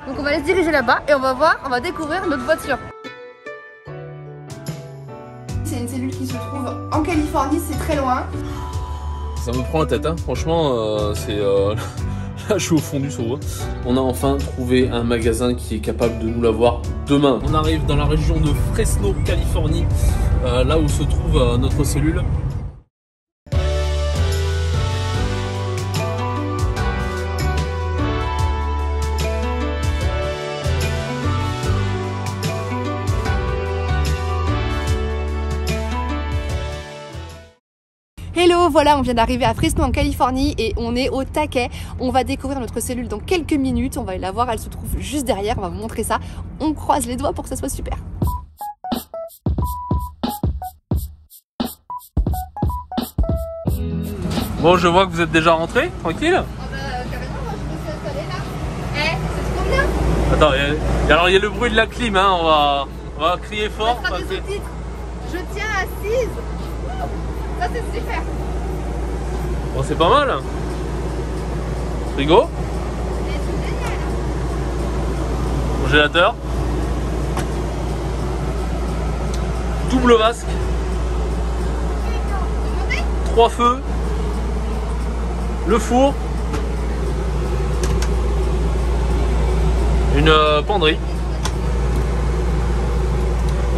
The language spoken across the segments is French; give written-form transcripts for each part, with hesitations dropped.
Donc on va aller se diriger là-bas et on va découvrir notre voiture. C'est une cellule qui se trouve en Californie, c'est très loin. Ça me prend la tête, hein. Franchement, c'est... Là, je suis au fond du seau. On a enfin trouvé un magasin qui est capable de nous l'avoir demain. On arrive dans la région de Fresno, Californie, là où se trouve notre cellule. Hello, voilà, on vient d'arriver à Fresno en Californie et on est au taquet. On va découvrir notre cellule dans quelques minutes. On va aller la voir, elle se trouve juste derrière. On va vous montrer ça. On croise les doigts pour que ça soit super. Bon, je vois que vous êtes déjà rentré, tranquille. Ah bah carrément, moi je me suis installée là. Eh, c'est trop bien. Attends, alors il y a le bruit de la clim, hein. On va crier fort. On va faire des sous-titres. Je tiens assise. Ça c'est super. Bon, c'est pas mal. Frigo. C'est génial. Congélateur. Double vasque. 3 feux. Le four. Une penderie.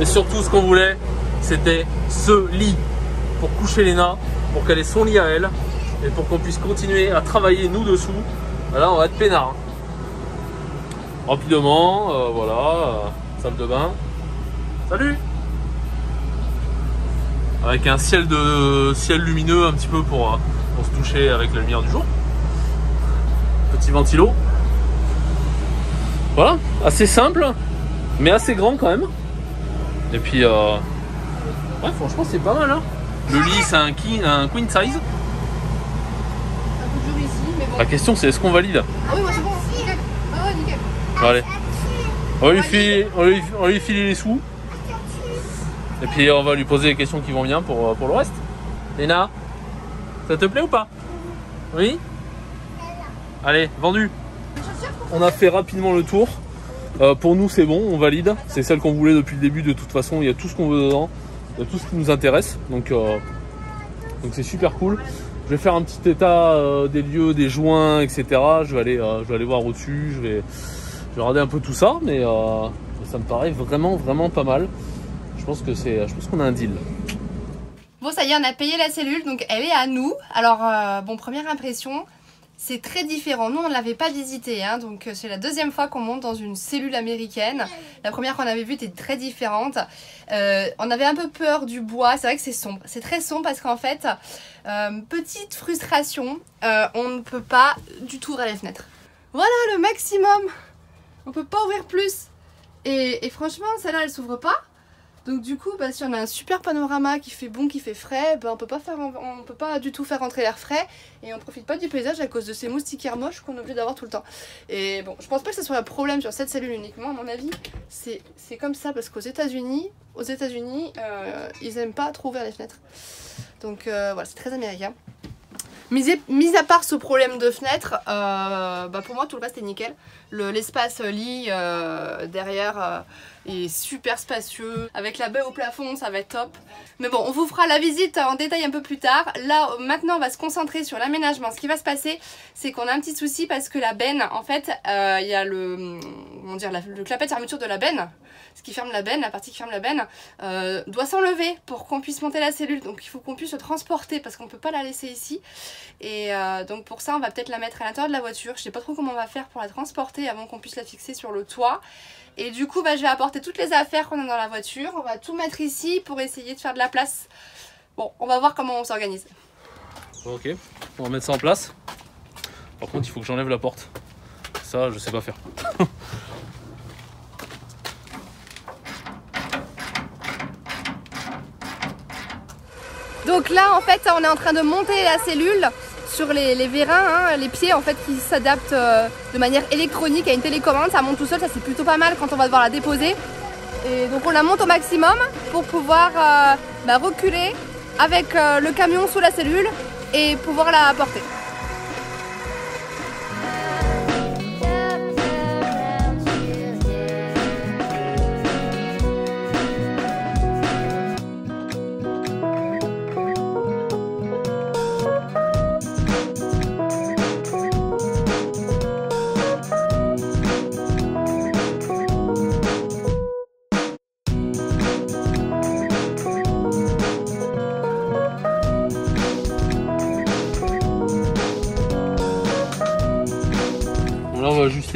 Et surtout ce qu'on voulait, c'était ce lit pour coucher Léna, pour qu'elle ait son lit à elle et pour qu'on puisse continuer à travailler nous dessous. Là on va être peinard. Rapidement, voilà, salle de bain. Salut. Avec un ciel lumineux un petit peu pour se toucher avec la lumière du jour. Petit ventilo. Voilà, assez simple, mais assez grand quand même. Et puis, ouais, franchement c'est pas mal, hein. Le lit c'est un queen size. Un peu dur ici, mais bon. La question c'est est-ce qu'on valide? Ah oui, moi c'est bon, nickel. Ah ouais, nickel. Allez, on va lui filer les sous. Et puis on va lui poser les questions qui vont bien pour le reste. Léna, ça te plaît ou pas? Oui? Allez, vendu. On a fait rapidement le tour. Pour nous c'est bon, on valide. C'est celle qu'on voulait depuis le début de toute façon. Il y a tout ce qu'on veut dedans. Il y a tout ce qui nous intéresse. Donc c'est super cool. Je vais faire un petit état des lieux, des joints, etc. Je vais aller voir au-dessus. Je vais regarder un peu tout ça. Mais ça me paraît vraiment pas mal. Je pense qu'on a un deal. Bon, ça y est, on a payé la cellule, donc elle est à nous. Alors, bon, première impression, c'est très différent. Nous, on ne l'avait pas visité, hein, donc c'est la deuxième fois qu'on monte dans une cellule américaine. La première qu'on avait vue était très différente. On avait un peu peur du bois. C'est vrai que c'est sombre. C'est très sombre parce qu'en fait, petite frustration, on ne peut pas du tout ouvrir les fenêtres. Voilà le maximum. On peut pas ouvrir plus. Et franchement, celle-là, elle s'ouvre pas. Donc du coup, bah, si on a un super panorama qui fait bon, qui fait frais, bah, on peut pas du tout faire rentrer l'air frais et on profite pas du paysage à cause de ces moustiquaires moches qu'on est obligé d'avoir tout le temps. Et bon, je pense pas que ce soit un problème sur cette cellule uniquement, à mon avis, c'est comme ça parce qu'aux États-Unis, ils aiment pas trop ouvrir les fenêtres. Donc voilà, c'est très américain. Mis à part ce problème de fenêtre, bah pour moi tout le reste est nickel. L'espace lit derrière est super spacieux. Avec la baie au plafond, ça va être top. Mais bon, on vous fera la visite en détail un peu plus tard. Là, maintenant, on va se concentrer sur l'aménagement. Ce qui va se passer, c'est qu'on a un petit souci parce que la benne, en fait, il y a le clapet de fermeture de la benne. Ce qui ferme la benne, la partie qui ferme la benne, doit s'enlever pour qu'on puisse monter la cellule. Donc il faut qu'on puisse le transporter parce qu'on ne peut pas la laisser ici. Et donc pour ça, on va peut-être la mettre à l'intérieur de la voiture. Je sais pas trop comment on va faire pour la transporter avant qu'on puisse la fixer sur le toit. Et du coup, bah, je vais apporter toutes les affaires qu'on a dans la voiture. On va tout mettre ici pour essayer de faire de la place. Bon, on va voir comment on s'organise. Ok, on va mettre ça en place. Par contre, il faut que j'enlève la porte. Ça, je sais pas faire. Donc là, en fait, on est en train de monter la cellule sur les vérins, hein, les pieds en fait qui s'adaptent de manière électronique à une télécommande. Ça monte tout seul, ça c'est plutôt pas mal quand on va devoir la déposer. Et donc on la monte au maximum pour pouvoir reculer avec le camion sous la cellule et pouvoir la porter.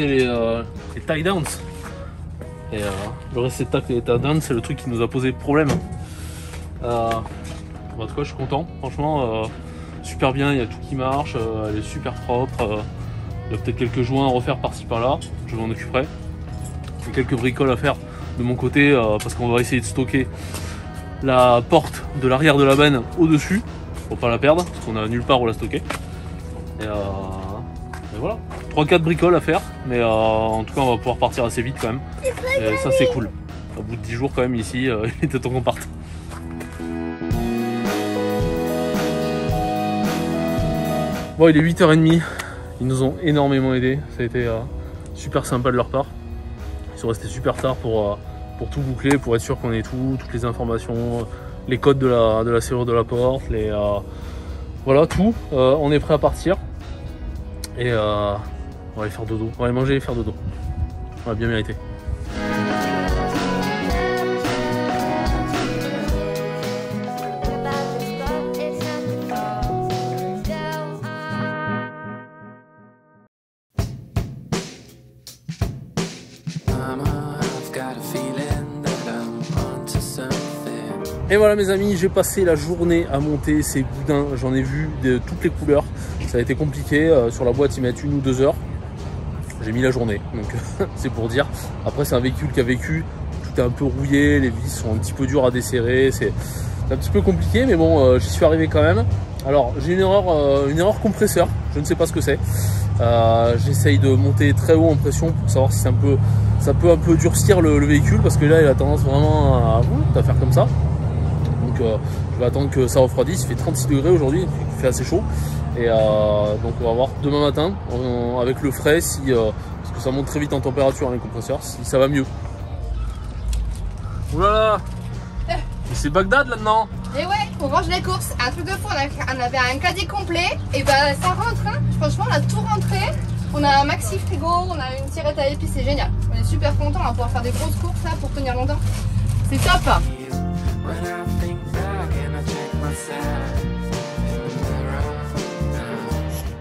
restait les tie downs. Et le réceptacle et les tie downs, c'est le truc qui nous a posé problème. En tout cas, je suis content. Franchement, super bien. Il y a tout qui marche. Elle est super propre. Il y a peut-être quelques joints à refaire par-ci par-là. Je m'en occuperai. Il y a quelques bricoles à faire de mon côté parce qu'on va essayer de stocker la porte de l'arrière de la benne au-dessus pour pas la perdre parce qu'on a nulle part où la stocker. Et voilà, 3-4 bricoles à faire, mais en tout cas on va pouvoir partir assez vite quand même. Et ça c'est cool. Au bout de 10 jours quand même ici, il était temps qu'on parte. Bon, il est 8h30, ils nous ont énormément aidés, ça a été super sympa de leur part. Ils sont restés super tard pour tout boucler, pour être sûr qu'on ait toutes les informations, les codes de la serrure de la porte, voilà tout. On est prêt à partir et on va aller faire dodo, on va aller manger et faire dodo. On va bien mériter. Et voilà mes amis, j'ai passé la journée à monter ces boudins, j'en ai vu de toutes les couleurs. Ça a été compliqué, sur la boîte ils mettent 1 ou 2 heures. J'ai mis la journée, donc c'est pour dire. Après c'est un véhicule qui a vécu, tout est un peu rouillé, les vis sont un petit peu dures à desserrer, c'est un petit peu compliqué, mais bon j'y suis arrivé quand même. Alors j'ai une erreur compresseur, je ne sais pas ce que c'est. J'essaye de monter très haut en pression pour savoir si ça peut un peu durcir le véhicule, parce que là il a tendance vraiment à faire comme ça. Donc je vais attendre que ça refroidisse. Il fait 36 degrés aujourd'hui, il fait assez chaud. Et donc on va voir demain matin avec le frais si parce que ça monte très vite en température les compresseurs, si ça va mieux. Oulala, c'est Bagdad là-dedans. Et ouais, on range les courses, un truc de fou, on avait un caddie complet et bah ça rentre hein. Franchement on a tout rentré. On a un maxi frigo, on a une tirette à épices, c'est génial. On est super contents, on va pouvoir faire des grosses courses là pour tenir longtemps. C'est top.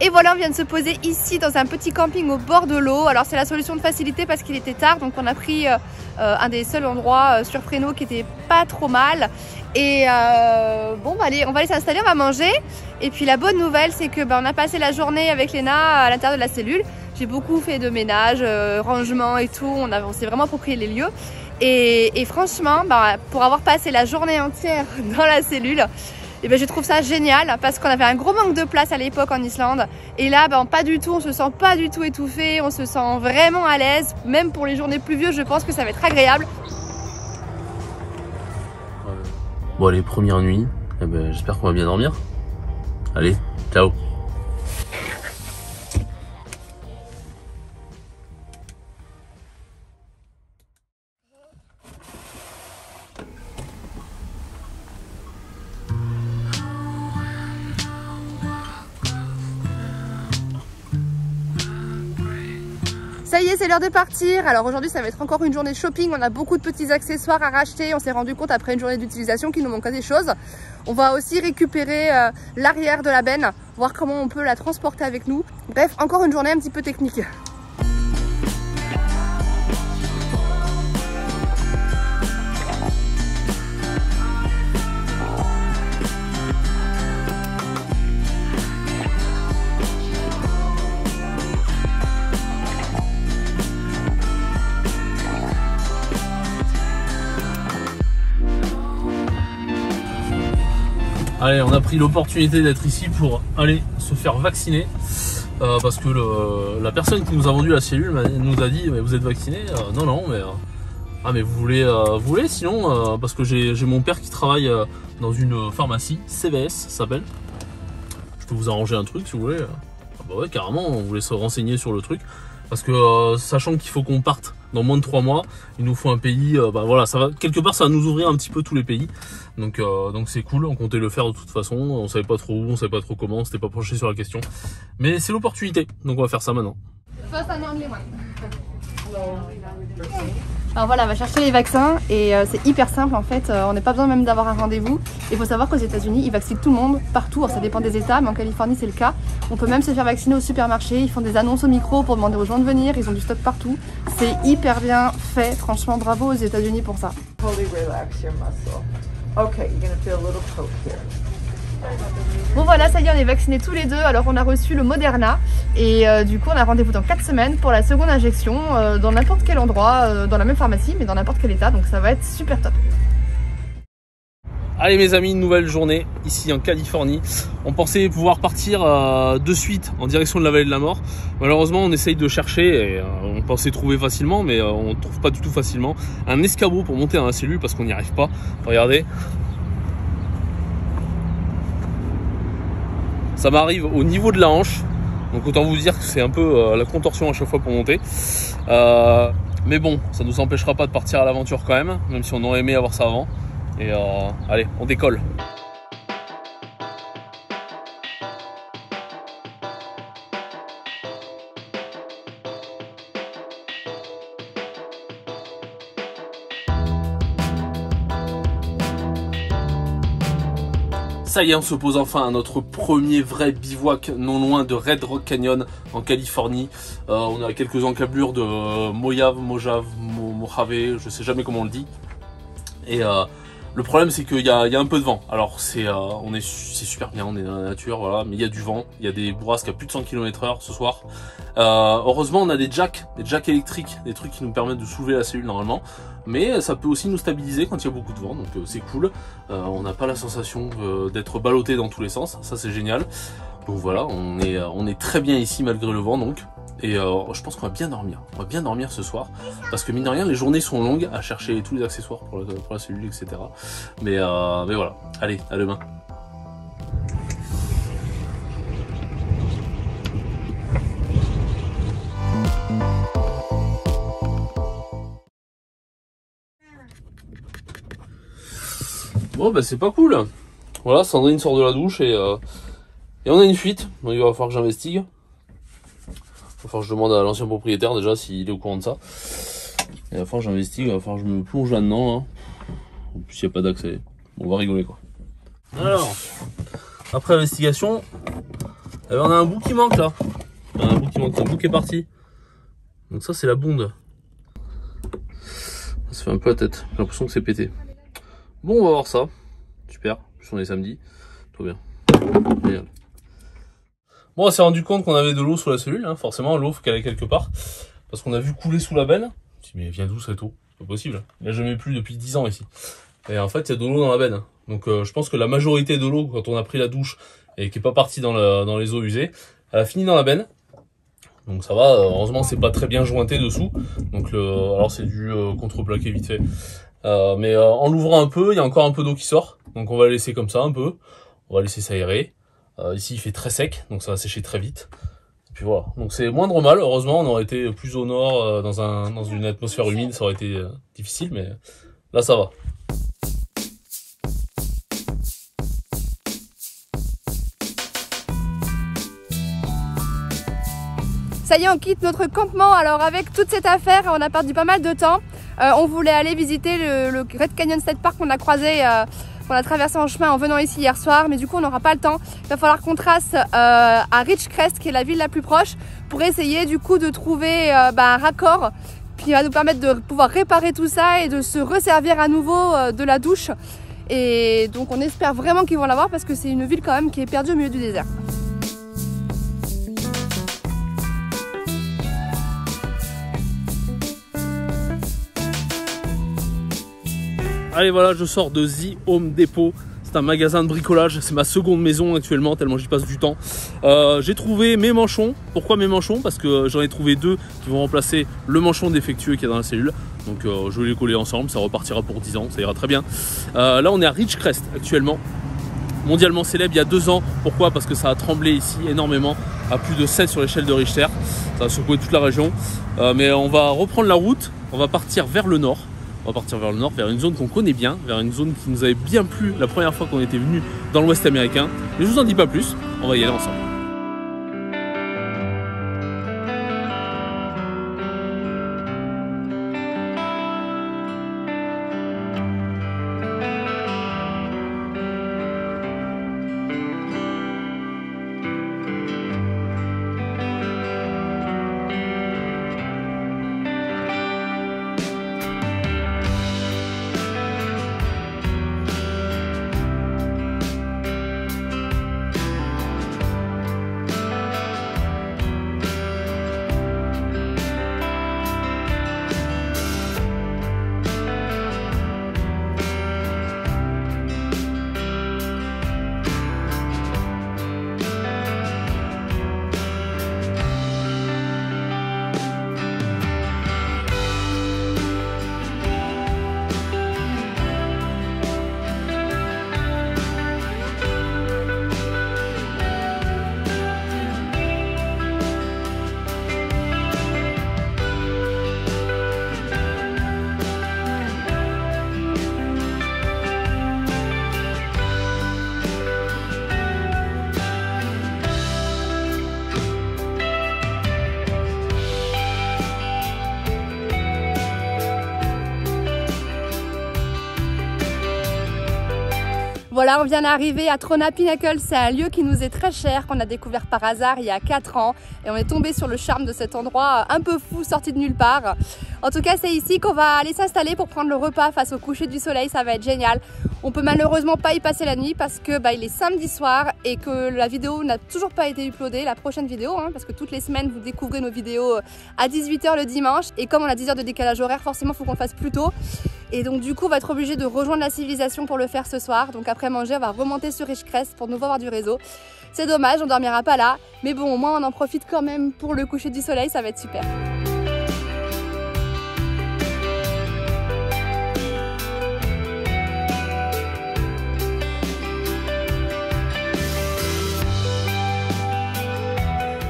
Et voilà, on vient de se poser ici dans un petit camping au bord de l'eau. Alors c'est la solution de facilité parce qu'il était tard, donc on a pris un des seuls endroits sur Fresno qui était pas trop mal. Et bon, on va aller s'installer, on va manger. Et puis la bonne nouvelle, c'est que on a passé la journée avec Léna à l'intérieur de la cellule. J'ai beaucoup fait de ménage, rangement et tout. On s'est vraiment approprié les lieux. Et franchement, pour avoir passé la journée entière dans la cellule, et je trouve ça génial parce qu'on avait un gros manque de place à l'époque en Islande. Et là, pas du tout, on se sent pas du tout étouffé, on se sent vraiment à l'aise. Même pour les journées pluvieuses, je pense que ça va être agréable. Bon, allez, première nuit, j'espère qu'on va bien dormir. Allez, ciao. Ça y est, c'est l'heure de partir. Alors aujourd'hui, ça va être encore une journée shopping. On a beaucoup de petits accessoires à racheter. On s'est rendu compte après une journée d'utilisation qu'il nous manquait des choses. On va aussi récupérer l'arrière de la benne, voir comment on peut la transporter avec nous. Bref, encore une journée un petit peu technique. Allez, on a pris l'opportunité d'être ici pour aller se faire vacciner parce que la personne qui nous a vendu la cellule nous a dit mais vous êtes vacciné? Non non, mais mais vous voulez sinon parce que j'ai mon père qui travaille dans une pharmacie, CVS ça s'appelle. Je peux vous arranger un truc si vous voulez. Bah ouais, carrément, on voulait se renseigner sur le truc parce que sachant qu'il faut qu'on parte dans moins de 3 mois, il nous faut un pays, voilà, ça va quelque part, ça va nous ouvrir un petit peu tous les pays, donc c'est cool. On comptait le faire de toute façon, on savait pas trop où, on savait pas trop comment, on s'était pas penché sur la question, mais c'est l'opportunité, donc on va faire ça maintenant. First and only one. Alors voilà, on va chercher les vaccins et c'est hyper simple en fait, on n'a pas besoin même d'avoir un rendez-vous. Il faut savoir qu'aux États-Unis, ils vaccinent tout le monde, partout, alors ça dépend des États, mais en Californie c'est le cas. On peut même se faire vacciner au supermarché, ils font des annonces au micro pour demander aux gens de venir, ils ont du stock partout. C'est hyper bien fait, franchement bravo aux États-Unis pour ça. Totally relax your muscle. Okay, you're gonna feel a little poke here. Bon voilà, ça y est, on est vaccinés tous les deux. Alors on a reçu le Moderna et du coup on a rendez-vous dans 4 semaines pour la seconde injection dans n'importe quel endroit, dans la même pharmacie mais dans n'importe quel état, donc ça va être super top. Allez mes amis, une nouvelle journée ici en Californie. On pensait pouvoir partir de suite en direction de la vallée de la mort. Malheureusement on essaye de chercher et on pensait trouver facilement mais on ne trouve pas du tout facilement un escabeau pour monter dans la cellule parce qu'on n'y arrive pas. Regardez. Ça m'arrive au niveau de la hanche, donc autant vous dire que c'est un peu la contorsion à chaque fois pour monter. Mais bon, ça ne nous empêchera pas de partir à l'aventure quand même si on aurait aimé avoir ça avant. Et allez, on décolle. Ça y est, on se pose enfin à notre premier vrai bivouac non loin de Red Rock Canyon en Californie. On a quelques encablures de Mojave, Mojave, je sais jamais comment on le dit. Et le problème c'est qu'il y a un peu de vent. Alors c'est super bien, on est dans la nature, voilà, mais il y a du vent, il y a des bourrasques à plus de 100 km/h ce soir. Heureusement on a des jacks électriques, des trucs qui nous permettent de soulever la cellule normalement. Mais ça peut aussi nous stabiliser quand il y a beaucoup de vent, donc c'est cool. On n'a pas la sensation d'être ballotté dans tous les sens, ça c'est génial. Donc voilà, on est très bien ici malgré le vent donc. Et je pense qu'on va bien dormir. On va bien dormir ce soir. Parce que mine de rien, les journées sont longues à chercher tous les accessoires pour la cellule, etc. Mais voilà. Allez, à demain. Bon bah c'est pas cool. Voilà, Sandrine sort de la douche et on a une fuite. Donc il va falloir que j'investigue. Il va falloir que je demande à l'ancien propriétaire déjà s'il est au courant de ça. Et il va falloir que j'investigue, il va falloir que je me plonge là-dedans. Hein. En plus il n'y a pas d'accès. On va rigoler quoi. Alors, après investigation, on a un bout qui manque là. Un bout qui manque, un bout qui est parti. Donc ça c'est la bonde. Ça fait un peu la tête, j'ai l'impression que c'est pété. Bon, on va voir ça. Super, on est samedi. Tout bien. Génial. Bon, on s'est rendu compte qu'on avait de l'eau sous la cellule. Hein. Forcément, l'eau, faut qu'elle aille quelque part. Parce qu'on a vu couler sous la benne. Je me dis, mais viens d'où cette eau? C'est pas possible. Il n'y a jamais plu depuis 10 ans ici. Et en fait, il y a de l'eau dans la benne. Donc, je pense que la majorité de l'eau, quand on a pris la douche et qui n'est pas partie dans les eaux usées, elle a fini dans la benne. Donc ça va. Heureusement, c'est pas très bien jointé dessous. Donc, alors c'est du contreplaqué vite fait. Mais en l'ouvrant un peu, il y a encore un peu d'eau qui sort. Donc on va laisser comme ça un peu. On va laisser s'aérer. Ici il fait très sec, donc ça va sécher très vite. Et puis voilà. Donc c'est moindre mal. Heureusement, on aurait été plus au nord, dans une atmosphère humide, ça aurait été difficile, mais là ça va. Ça y est, on quitte notre campement. Alors avec toute cette affaire, on a perdu pas mal de temps. On voulait aller visiter le Red Canyon State Park qu'on a croisé, qu'on a traversé en chemin en venant ici hier soir, mais du coup on n'aura pas le temps. Il va falloir qu'on trace à Ridgecrest, qui est la ville la plus proche, pour essayer du coup de trouver un raccord qui va nous permettre de pouvoir réparer tout ça et de se resservir à nouveau de la douche. Et donc on espère vraiment qu'ils vont l'avoir parce que c'est une ville quand même qui est perdue au milieu du désert. Allez voilà, je sors de The Home Depot. C'est un magasin de bricolage, c'est ma seconde maison actuellement tellement j'y passe du temps. J'ai trouvé mes manchons. Pourquoi mes manchons? Parce que j'en ai trouvé deux qui vont remplacer le manchon défectueux qu'il y a dans la cellule. Donc je vais les coller ensemble, ça repartira pour 10 ans, ça ira très bien. Là on est à Ridgecrest actuellement, mondialement célèbre il y a 2 ans. Pourquoi? Parce que ça a tremblé ici énormément, à plus de 7 sur l'échelle de Richter. Ça a secoué toute la région. Mais on va reprendre la route, on va partir vers le nord. On va partir vers le nord, vers une zone qu'on connaît bien, vers une zone qui nous avait bien plu la première fois qu'on était venu dans l'Ouest américain. Mais je vous en dis pas plus, on va y aller ensemble. Voilà, on vient d'arriver à Trona Pinnacle, c'est un lieu qui nous est très cher, qu'on a découvert par hasard il y a 4 ans et on est tombé sur le charme de cet endroit un peu fou, sorti de nulle part. En tout cas, c'est ici qu'on va aller s'installer pour prendre le repas face au coucher du soleil, ça va être génial. On peut malheureusement pas y passer la nuit parce que il est samedi soir et que la vidéo n'a toujours pas été uploadée, la prochaine vidéo, parce que toutes les semaines vous découvrez nos vidéos à 18 h le dimanche et comme on a 10 heures de décalage horaire, forcément il faut qu'on le fasse plus tôt. Et donc du coup on va être obligé de rejoindre la civilisation pour le faire ce soir. Donc après manger on va remonter sur Ridgecrest pour de nouveau avoir du réseau. C'est dommage, on dormira pas là, mais bon au moins on en profite quand même pour le coucher du soleil, ça va être super.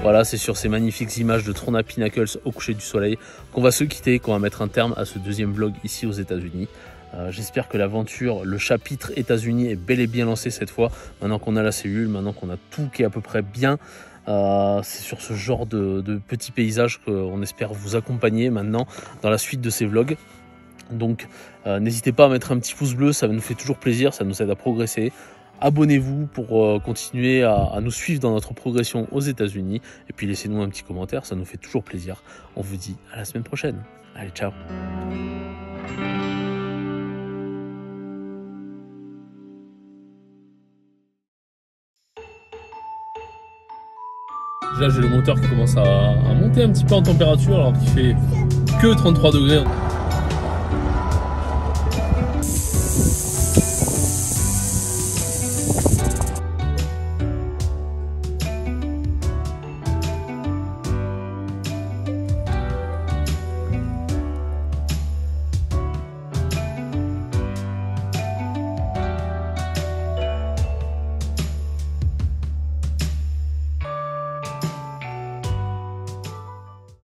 Voilà, c'est sur ces magnifiques images de Trona Pinnacles au coucher du soleil qu'on va se quitter, qu'on va mettre un terme à ce deuxième vlog ici aux États-Unis. J'espère que l'aventure, le chapitre États-Unis est bel et bien lancé cette fois. Maintenant qu'on a la cellule, maintenant qu'on a tout qui est à peu près bien. C'est sur ce genre de petits paysages qu'on espère vous accompagner maintenant dans la suite de ces vlogs. Donc n'hésitez pas à mettre un petit pouce bleu, ça nous fait toujours plaisir, ça nous aide à progresser. Abonnez-vous pour continuer à nous suivre dans notre progression aux États-Unis. Et puis laissez-nous un petit commentaire, ça nous fait toujours plaisir. On vous dit à la semaine prochaine. Allez, ciao. Là, j'ai le moteur qui commence à monter un petit peu en température alors qu'il fait que 33 degrés.